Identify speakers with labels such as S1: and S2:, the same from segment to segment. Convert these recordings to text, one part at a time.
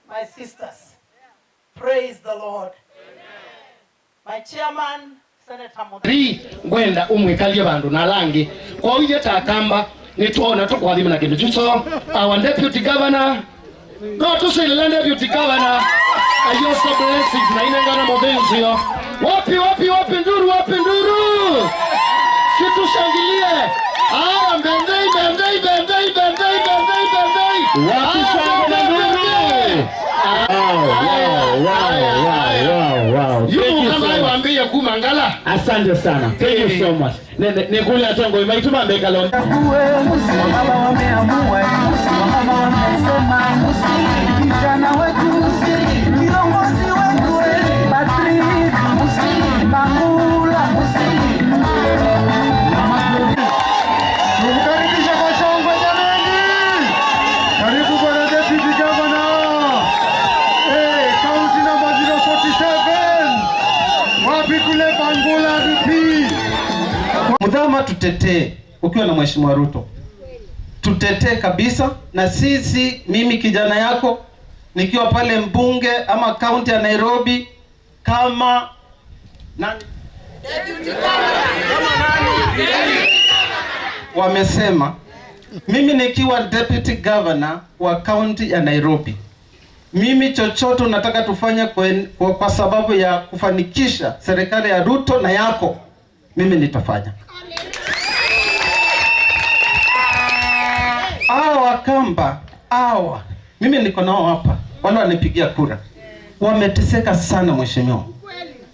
S1: My sisters, praise the Lord. My chairman, Senator Mudri,
S2: gwenda umwikalie bandu na langi kwa uye takamba nituona tukwathima na kindu chuso. Our deputy governor, no tusile deputy governor, ayoso blessings na inengana mobenzio. Wapi nduru, situshangilie. Mbendei. Wow. Kumangala.
S3: Asante sana. Thank you so much. Nikule atongo imaituma mbeka leo.
S4: Mudhama tutetee ukiwa na Mheshimiwa Ruto. Tutetee kabisa, na sisi, mimi kijana yako nikiwa pale mbunge ama kaunti ya Nairobi kama nani? Wamesema mimi nikiwa deputy governor wa kaunti ya Nairobi, mimi chochote nataka tufanye kwa sababu ya kufanikisha serikali ya Ruto na yako, mimi nitafanya. Wakamba mimi niko nao hapa, wale wanipigia kura wameteseka sana mheshimiwa.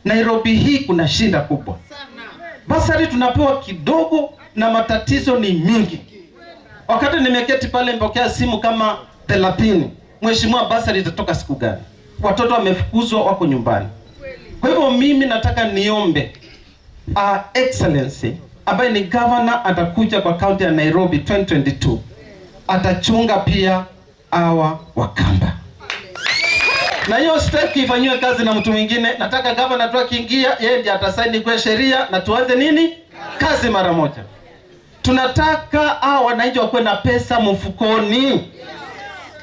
S4: Nairobi hii kuna shida kubwa, basari tunapewa kidogo na matatizo ni mingi. Wakati nimeketi pale mpokea simu kama 30, mheshimiwa, basari itatoka siku gani? Watoto wamefukuzwa, wako nyumbani. Kwa hivyo mimi nataka niombe excellency ambaye ni governor atakuja kwa county ya Nairobi 2022, atachunga pia Wakamba. Na hiyo step ifanywe kazi na mtu mwingine. Nataka governor tu akiingia, yeye ndiye atasaini kwa sheria na tuanze nini? Kazi mara moja. Tunataka wananchi wakuwe na pesa mfukoni.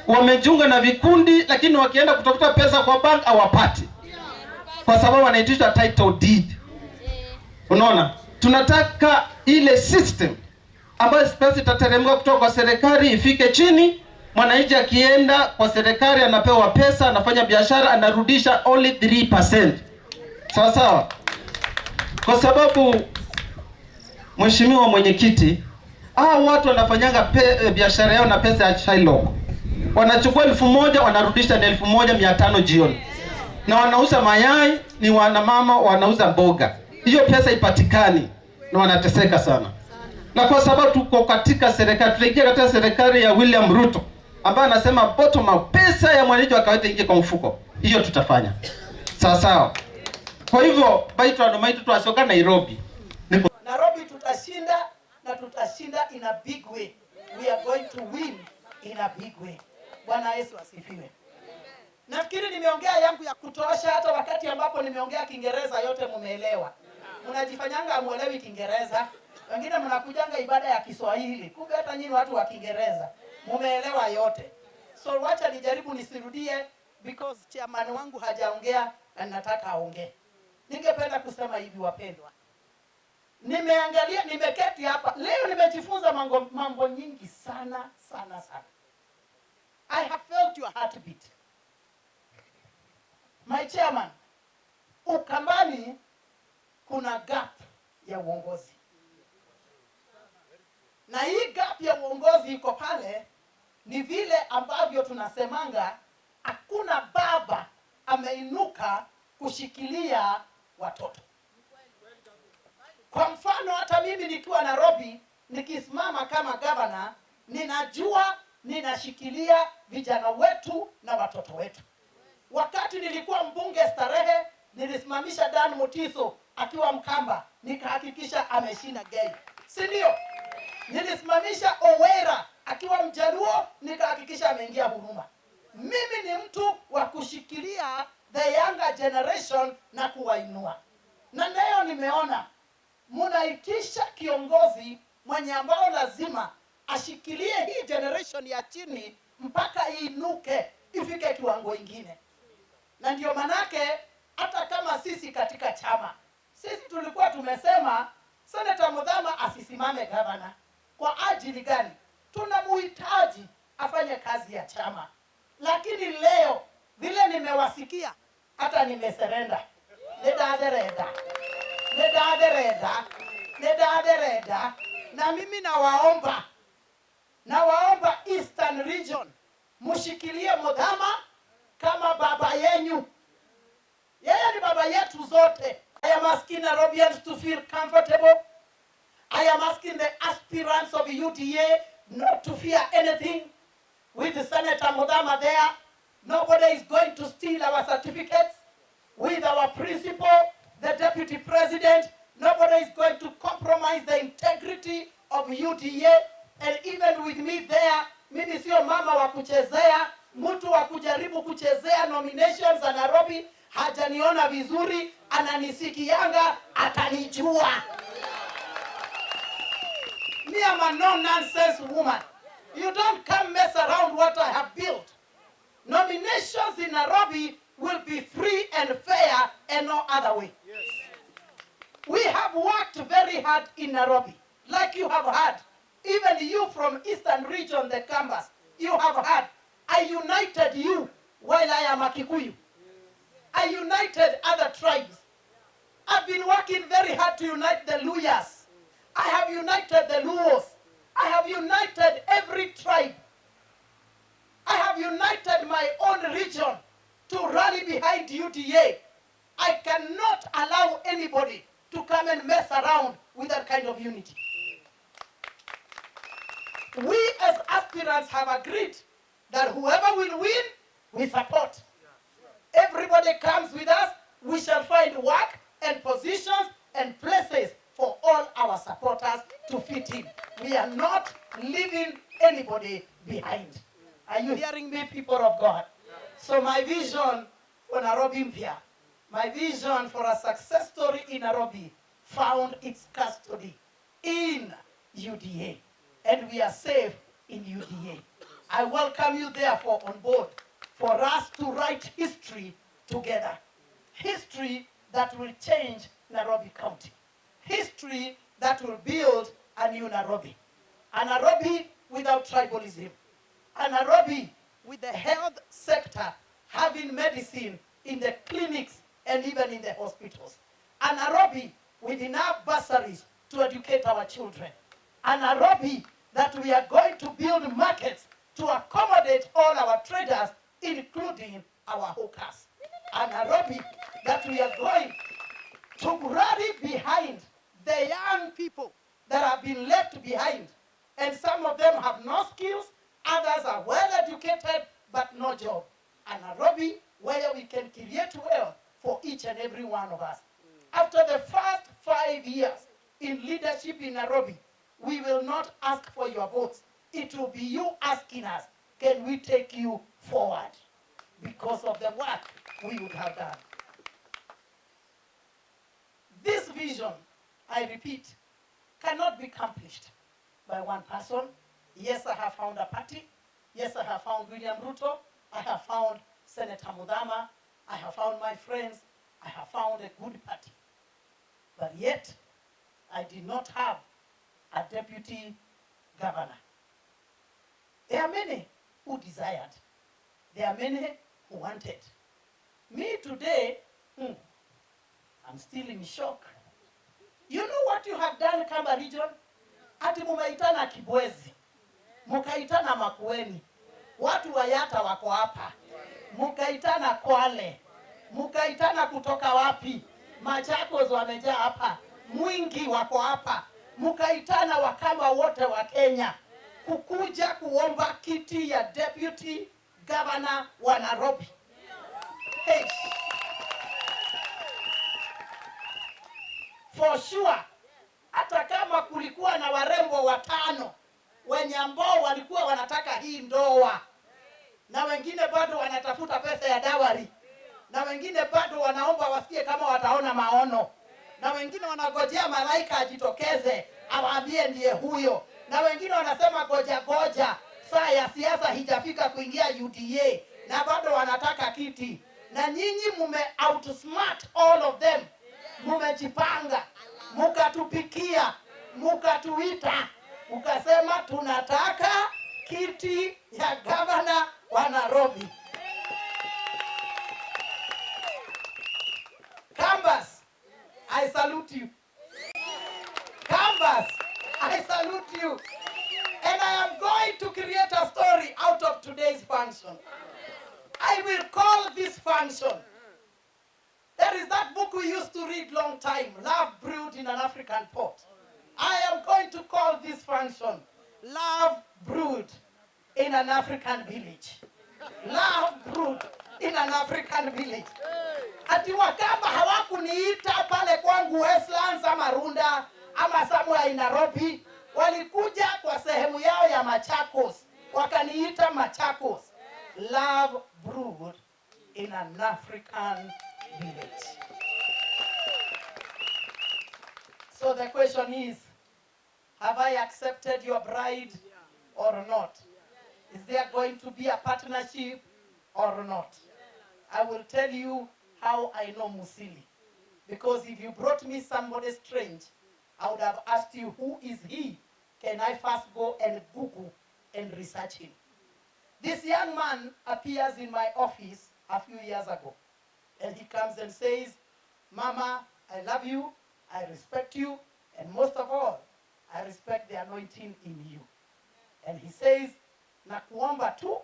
S4: Wamejiunga na vikundi, lakini wakienda kutafuta pesa kwa bank hawapati, kwa sababu wanaitisha title deed. Unaona? Tunataka ile system ambayo pesa itateremka kutoka kwa serikali ifike chini. Mwananchi akienda kwa serikali anapewa pesa, anafanya biashara, anarudisha only 3%. Sawa sawa? Kwa sababu mheshimiwa mwenyekiti, watu wanafanyanga biashara yao na pesa ya Shylock. Wanachukua 1000 wanarudisha na 1500 jioni. Na wanauza mayai, ni wanamama wanauza mboga. Hiyo pesa ipatikani na wanateseka sana. Na kwa sababu tuko katika serikali, tunaingia katika serikali ya William Ruto ambaye anasema bottom up, pesa ya mwananchi wa kawaida ingie kwa mfuko. Hiyo tutafanya. Sawa sawa. Kwa hivyo baitwa ndo maitu tuasoka Nairobi.
S1: Nairobi tutashinda, na tutashinda in a big way. We are going to win in a big way. Bwana Yesu asifiwe. Nafikiri nimeongea yangu ya kutosha. Hata wakati ambapo nimeongea Kiingereza yote mumeelewa. Mnajifanyanga hamuelewi Kiingereza. Wengine mnakujanga ibada ya Kiswahili, kumbe hata nyinyi watu wa Kiingereza mumeelewa yote. So wacha nijaribu nisirudie, because chairman wangu hajaongea na nataka aongee. Ningependa kusema hivi wapendwa. Nimeangalia, nimeketi hapa leo, nimejifunza mambo nyingi sana. I have felt your heartbeat. My chairman, Ukambani kuna gap ya uongozi. Na hii gap ya uongozi iko pale, ni vile ambavyo tunasemanga hakuna baba ameinuka kushikilia watoto. Kwa mfano hata mimi nikiwa Nairobi, nikisimama kama gavana, ninajua ninashikilia vijana wetu na watoto wetu. Wakati nilikuwa mbunge Starehe, nilisimamisha Dan Mutiso akiwa Mkamba, nikahakikisha ameshinda gay. Si ndio? Nilisimamisha Owera akiwa Mjaluo, nikahakikisha ameingia Huruma. Mimi ni mtu wa kushikilia the younger generation na kuwainua. Na leo nimeona munaitisha kiongozi mwenye ambao lazima ashikilie hii generation ya chini mpaka iinuke ifike kiwango ingine. Na ndio manake hata kama sisi katika chama, sisi tulikuwa tumesema Senator Muthama asisimame gavana. Kwa ajili gani? Tunamuhitaji afanye kazi ya chama. Lakini leo vile nimewasikia, hata nimeserenda. Nedadereda. Na mimi nawaomba Eastern Region, mushikilie Muthama kama baba yenyu. Yeye ni baba yetu zote. I am asking Nairobians to feel comfortable. I am asking the aspirants of UDA not to fear anything. With Senator Muthama there, nobody is going to steal our certificates. With our principal, the deputy president, nobody is going to compromise the integrity of UDA. And even with me there, mimi sio mama wa kuchezea, mtu wa kujaribu kuchezea nominations za Nairobi. Hajaniona vizuri, ananisikianga, atanijua. Me am a no-nonsense woman. You don't come mess around what I have built. Nominations in Nairobi will be free and fair and no other way. Yes. We have worked very hard in Nairobi, like you have heard. Even you from Eastern Region, the Kambas, you have heard. I united you while I am a Kikuyu. I united other tribes. I've been working very hard to unite the Luyas. I have united the Luos. I have united every tribe. I have united my own region to rally behind UDA. I cannot allow anybody to come and mess around with that kind of unity. We as aspirants have agreed that whoever will win, we support. Everybody comes with us, we shall find work and positions and places for all our supporters to fit in. We are not leaving anybody behind. Are you hearing me, people of God? So my vision for Nairobi Mpya, my vision for a success story in Nairobi found its custody in UDA. And we are safe in UDA. I welcome you therefore on board for us to write history together. History that will change Nairobi County. History that will build a new Nairobi. A Nairobi without tribalism. A Nairobi with the health sector having medicine in the clinics and even in the hospitals. A Nairobi with enough bursaries to educate our children. A Nairobi that we are going to build markets to accommodate all our traders, including our hawkers. A Nairobi that we are going to rally behind the young people that have been left behind. And some of them have no skills, others are well educated, but no job. A Nairobi where we can create wealth for each and every one of us. After the first 5 years in leadership in Nairobi, we will not ask for your votes. It will be you asking us, can we take you forward? Because of the work we would have done. This vision, I repeat, cannot be accomplished by one person. Yes, I have found a party. Yes, I have found William Ruto. I have found Senator Muthama. I have found my friends. I have found a good party. But yet, I did not have a deputy governor. There are many who desired. There are many who wanted. Me today, I'm still in shock. You know what you have done, Kamba region? Ati mumeitana Kibwezi, mukaitana Makueni, watu wa Yatta wako hapa, mukaitana Kwale, mukaitana kutoka wapi? Machakos wamejaa hapa, mwingi wako hapa, mkaitana Wakamba wote wa Kenya kukuja kuomba kiti ya deputy governor wa Nairobi. Hey. For sure, hata kama kulikuwa na warembo 5 wenye ambao walikuwa wanataka hii ndoa, na wengine bado wanatafuta pesa ya dawari, na wengine bado wanaomba wasikie kama wataona maono, na wengine wanagojea malaika ajitokeze awaambie ndiye huyo, na wengine wanasema goja saa ya siasa hijafika kuingia UDA, na bado wanataka kiti. Na nyinyi mume outsmart all of them, mumejipanga, mukatupikia, mukatuita, mukasema tunataka kiti ya gavana wa Nairobi. Kambas, I salute you. Kambas, I salute you. And I am going to create a story out of today's function. I will call this function. There is that book we used to read long time, Love Brewed in an African Pot. I am going to call this function Love Brewed in an African Village. Love Brewed in an African Village. Ati Wakamba hawakuniita pale kwangu Westlands ama Runda ama somewhere in Nairobi. Walikuja kwa sehemu yao ya Machakos, wakaniita Machakos. Love Brewed in an African Village. So the question is, have I accepted your bride or not? Is there going to be a partnership or not? I will tell you how I know Musili. Because if you brought me somebody strange, I would have asked you, who is he? Can I first go and Google and research him? This young man appears in my office a few years ago. And he comes and says, Mama, I love you, I respect you, and most of all, I respect the anointing in you. And he says, nakuomba tu,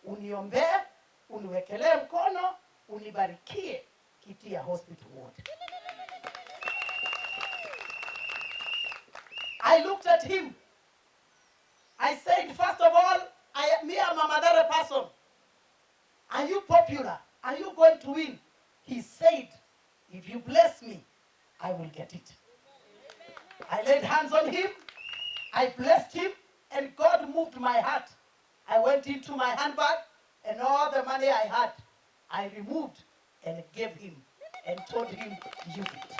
S1: uniombee, uniwekelee mkono, unibarikie kiti ya hospital ward. I looked at him. I said, first of all, me am a Madare person. Are you popular? Are you going to win? He said, if you bless me, I will get it. I laid hands on him. I blessed him, and God moved my heart. I went into my handbag, and all the money I had, I removed and gave him and told him, use it.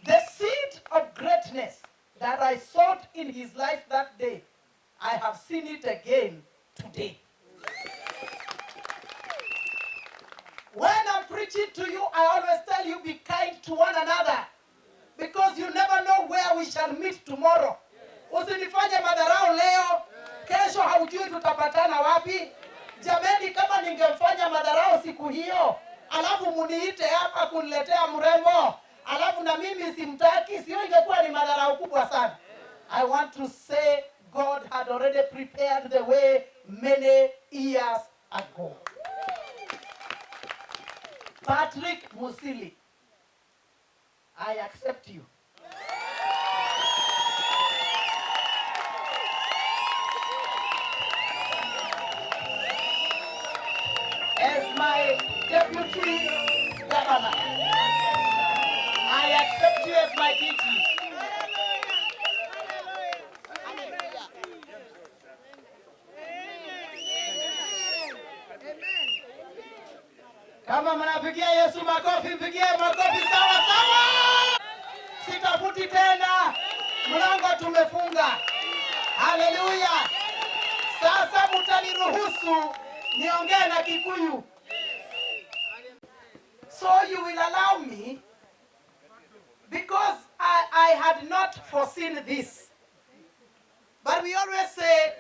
S1: The seed of greatness that I sowed in his life that day, I have seen it again today. When I'm preaching to you, I always tell you, be kind to one another. Because you never know where we shall meet tomorrow. Usinifanye madharau leo, kesho haujui tutapatana wapi. Jameni, kama ningemfanya madharau siku hiyo, alafu muniite hapa kuniletea mrembo, alafu na mimi simtaki, sio ingekuwa ni madharau kubwa sana. I want to say God had already prepared the way many years ago. Patrick Musili, I accept you. As my deputy governor, I accept you as my DG. Kama mnapigia Yesu makofi, mpigie makofi sawa sawa. Sitafuti tena, mlango tumefunga. Haleluya. Sasa mtaniruhusu niongee na Kikuyu. So you will allow me, because I had not foreseen this. But we always say,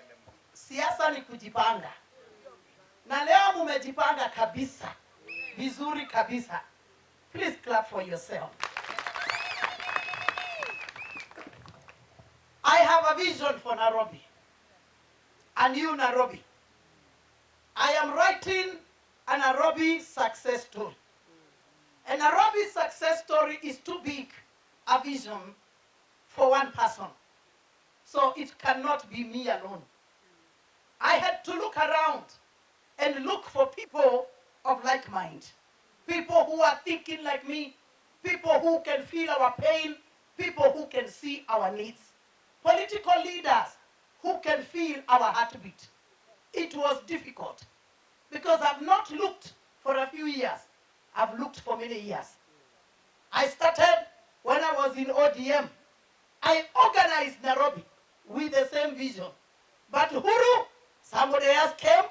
S1: siasa ni kujipanga. Na leo mumejipanga kabisa. Vizuri kabisa. Please clap for yourself. I have a vision for Nairobi. A new Nairobi. I am writing a Nairobi success story. And Nairobi's success story is too big a vision for one person. So it cannot be me alone. I had to look around and look for people of like mind. People who are thinking like me, people who can feel our pain, people who can see our needs. Political leaders who can feel our heartbeat. It was difficult because I've not looked for a few years. I've looked for many years. I started when I was in ODM. I organized Nairobi with the same vision. But Uhuru, somebody else came,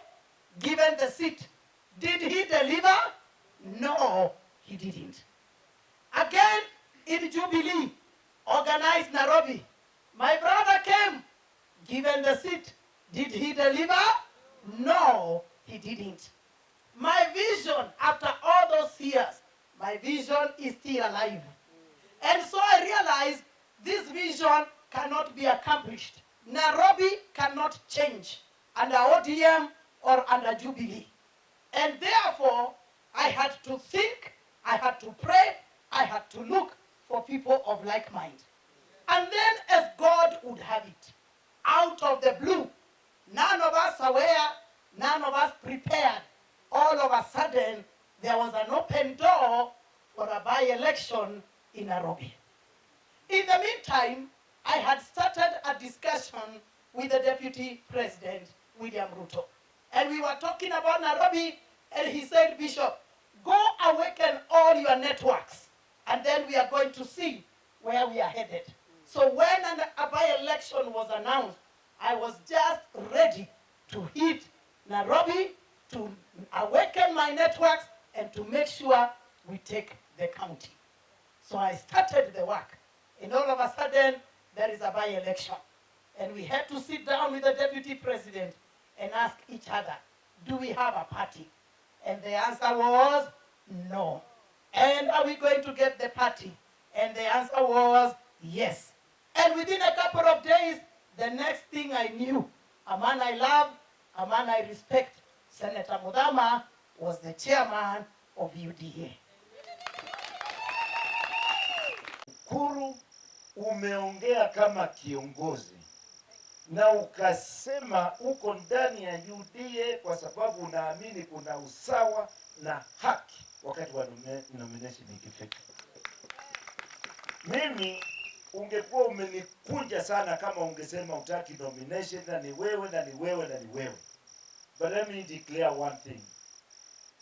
S1: given the seat. Did he deliver? No, he didn't. Again, in Jubilee, organized Nairobi. My brother came, given the seat. Did he deliver? No, he didn't. My vision, after all those years, my vision is still alive. And so I realized this vision cannot be accomplished. Nairobi cannot change under ODM or under Jubilee. And therefore, I had to think, I had to pray, I had to look for people of like mind. And then as God would have it, out of the blue, none of us aware, none of us prepared, all of a sudden, there was an open door for a by-election in Nairobi. In the meantime, I had started a discussion with the Deputy President, William Ruto. And we were talking about Nairobi, and he said, Bishop, go awaken all your networks, and then we are going to see where we are headed. So when a by-election was announced, I was just ready to hit Nairobi, to awaken my networks, and to make sure we take the county. So I started the work. And all of a sudden, there is a by-election. And we had to sit down with the Deputy President and ask each other, do we have a party? And the answer was no. And are we going to get the party? And the answer was yes. And within a couple of days, the next thing I knew, a man I love, a man I respect, Senator Mudama was the chairman of UDA.
S5: Uhuru, umeongea kama kiongozi na ukasema uko ndani ya UDA kwa sababu unaamini kuna usawa na haki wakati wa nomination ikifika. Mimi ungekuwa umenikunja sana kama ungesema utaki nomination na ni wewe na ni wewe na ni wewe. But let me declare one thing.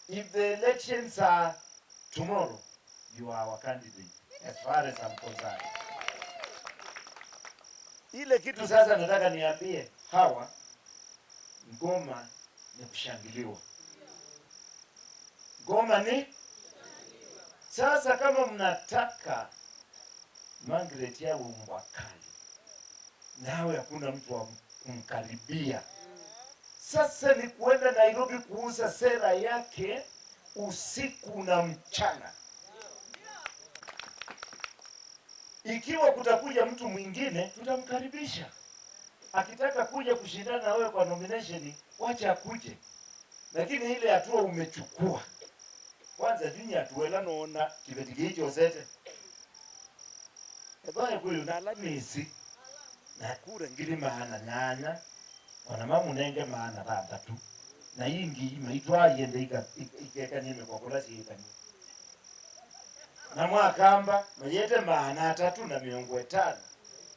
S5: If the elections are tomorrow, you are our candidate as far as I'm concerned. Ile kitu sasa nataka niambie hawa, ngoma ni kushangiliwa. Ngoma ni sasa, kama mnataka Margaret yawe mwakali, nawe hakuna mtu wa kumkaribia. Sasa ni kuenda Nairobi kuuza sera yake usiku na mchana. Ikiwa kutakuja mtu mwingine, tutamkaribisha. Akitaka kuja kushindana na wewe kwa nomination, wacha akuje. Lakini ile hatua umechukua. Kwanza dini atuela naona kibetiki hicho sete. Ebaya kuyo nalamisi. Na kura ngiri maana nyanya. Wana mamu nenge maana rata tu. Na ingi imeitwa yende ikeka nyeme kwa kulasi ikani. Na mwakamba mayete maana 350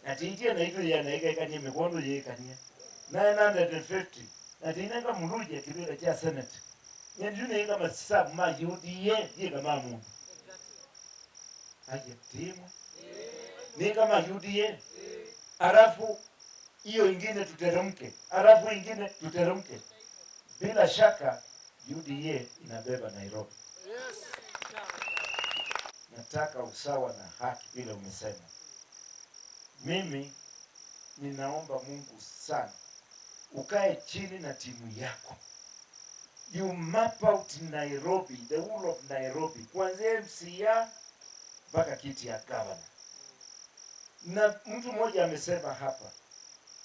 S5: na tiitie na itu ya naika ikanye mikondo ye ikanye 950 na tinenga muluje kibira cha senate yendu ne kama sababu ma UDA ye kama mundu aje timu ni kama UDA alafu hiyo ingine tuteremke, alafu ingine tuteremke. Bila shaka UDA inabeba Nairobi. Nataka usawa na haki vile umesema. Mimi ninaomba Mungu sana ukae chini na timu yako. You map out Nairobi, the whole of Nairobi, kuanzia MCA mpaka kiti ya governor. Na mtu mmoja amesema hapa,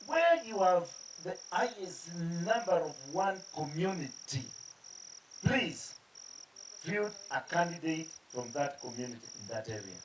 S5: where you have the highest number of one community, please field a candidate from that community in that area.